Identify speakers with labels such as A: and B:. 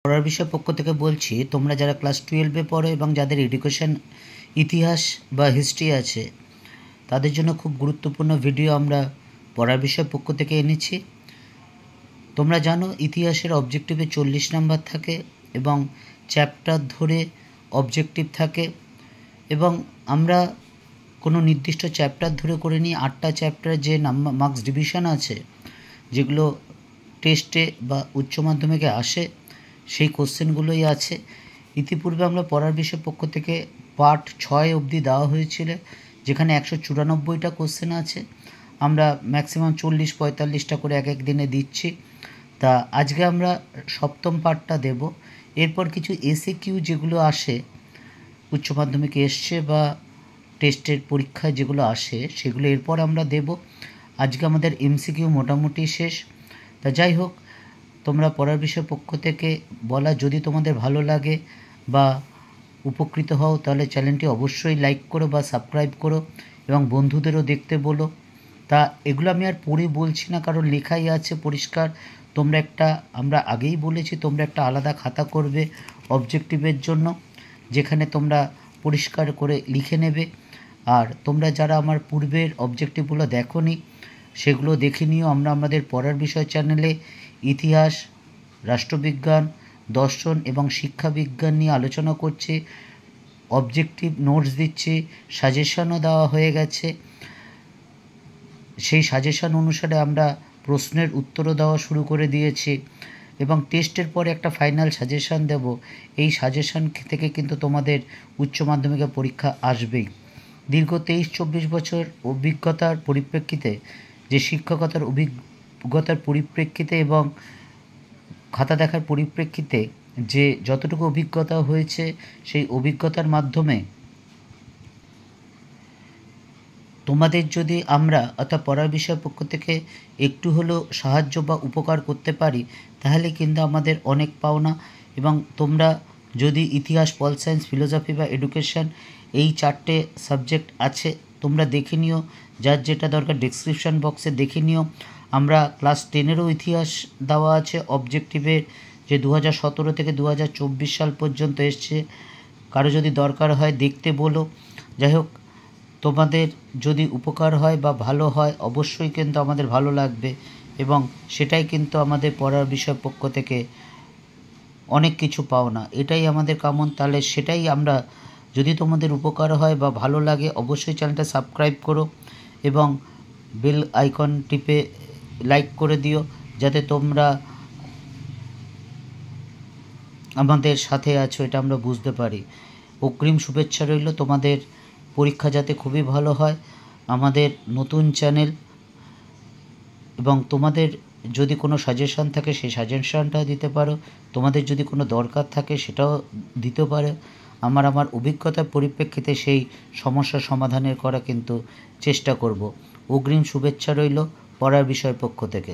A: পড়ার বিষয় পক্ষ থেকে বলছি, তোমরা যারা ক্লাস 12-এ পড়ো এবং যাদের এডুকেশন ইতিহাস বা হিস্ট্রি আছে, তাদের জন্য খুব গুরুত্বপূর্ণ ভিডিও আমরা পড়ার বিষয় পক্ষ থেকে এনেছি। তোমরা জানো ইতিহাসের অবজেক্টিভে 40 নাম্বার থাকে এবং চ্যাপ্টার ধরে অবজেক্টিভ থাকে, এবং আমরা কোনো নির্দিষ্ট চ্যাপ্টার ধরে করে নিই 8টা চ্যাপ্টার যে নাম্বার মার্কস ডিভিশন আছে, যেগুলো টেস্টে বা উচ্চ মাধ্যমিকে আসে, সেই কোশ্চেনগুলোই আছে। ইতিপূর্বে আমরা পড়ার বিষয় পক্ষ থেকে পার্ট 6 অবধি দেওয়া হয়েছিল, যেখানে 194টা কোশ্চেন আছে। আমরা ম্যাক্সিমাম 40-45টা করে এক এক দিনে দিচ্ছি। তা আজকে আমরা সপ্তম পার্টটা দেব। এরপর কিছু এসএকিউ যেগুলো আসে, উচ্চ মাধ্যমিকে এসছে বা টেস্টের পরীক্ষায় যেগুলো আসে, সেগুলো এরপর আমরা দেব। আজকে আমাদের এমসিকিউ মোটামুটি শেষ। তা যাই হোক, তোমরা পড়ার বিষয় পক্ষ থেকে বলা, যদি তোমাদের ভালো লাগে বা উপকৃত হও, তাহলে চ্যানেলটি অবশ্যই লাইক করো বা সাবস্ক্রাইব করো এবং বন্ধুদেরও দেখতে বলো। তা এগুলো আমি আর পড়ে বলছি না, কারণ লেখাই আছে পরিষ্কার। তোমরা আমরা আগেই বলেছি, তোমরা একটা আলাদা খাতা করবে অবজেক্টিভের জন্য, যেখানে তোমরা পরিষ্কার করে লিখে নেবে। আর তোমরা যারা আমার পূর্বের অবজেক্টিভগুলো দেখোনি, সেগুলো দেখে নিও। আমরা আমাদের পড়ার বিষয় চ্যানেলে ইতিহাস, রাষ্ট্রবিজ্ঞান, দর্শন এবং শিক্ষাবিজ্ঞান নিয়ে আলোচনা করছি, অবজেক্টিভ নোটস দিচ্ছি, সাজেশনও দেওয়া হয়ে গেছে। সেই সাজেশন অনুসারে আমরা প্রশ্নের উত্তরও দেওয়া শুরু করে দিয়েছি এবং টেস্টের পরে একটা ফাইনাল সাজেশন দেব। এই সাজেশন থেকে কিন্তু তোমাদের উচ্চ মাধ্যমিকের পরীক্ষা আসবেই। দীর্ঘ 23-24 বছর অভিজ্ঞতার পরিপ্রেক্ষিতে, যে শিক্ষকতার অভিজ্ঞতার পরিপ্রেক্ষিতে এবং খাতা দেখার পরিপ্রেক্ষিতে যে যতটুকু অভিজ্ঞতা হয়েছে, সেই অভিজ্ঞতার মাধ্যমে তোমাদের যদি আমরা অর্থাৎ পড়ার বিষয় পক্ষ থেকে একটু হলেও সাহায্য বা উপকার করতে পারি, তাহলে কিন্তু আমাদের অনেক পাওনা। এবং তোমরা যদি ইতিহাস, পল সায়েন্স, ফিলোসফি বা এডুকেশন, এই 4টে সাবজেক্ট আছে, তোমরা দেখে নিও। যার যেটা দরকার ডেসক্রিপশন বক্সে দেখে নিও। আমরা ক্লাস 10-এরও ইতিহাস দেওয়া আছে অবজেক্টিভের, যে 2017 থেকে 2024 সাল পর্যন্ত এসছে। কারো যদি দরকার হয় দেখতে বলো। যাই হোক, তোমাদের যদি উপকার হয় বা ভালো হয়, অবশ্যই কিন্তু আমাদের ভালো লাগবে এবং সেটাই কিন্তু আমাদের পড়ার বিষয় পক্ষ থেকে অনেক কিছু পাও না, এটাই আমাদের কামনা। তাহলে সেটাই আমরা, যদি তোমাদের উপকার হয় বা ভালো লাগে, অবশ্যই চ্যানেলটা সাবস্ক্রাইব করো এবং বেল আইকন টিপে লাইক করে দিও, যাতে তোমরা আমাদের সাথে আছো এটা আমরা বুঝতে পারি। অগ্রিম শুভেচ্ছা রইল, তোমাদের পরীক্ষা যাতে খুবই ভালো হয়। আমাদের নতুন চ্যানেল, এবং তোমাদের যদি কোনো সাজেশন থাকে সেই সাজেশনটাও দিতে পারো। তোমাদের যদি কোনো দরকার থাকে সেটাও দিতে পারো। আমার অভিজ্ঞতার পরিপ্রেক্ষিতে সেই সমস্যার সমাধানের করা কিন্তু চেষ্টা করব। অগ্রিম শুভেচ্ছা রইল পড়ার বিষয় পক্ষ থেকে।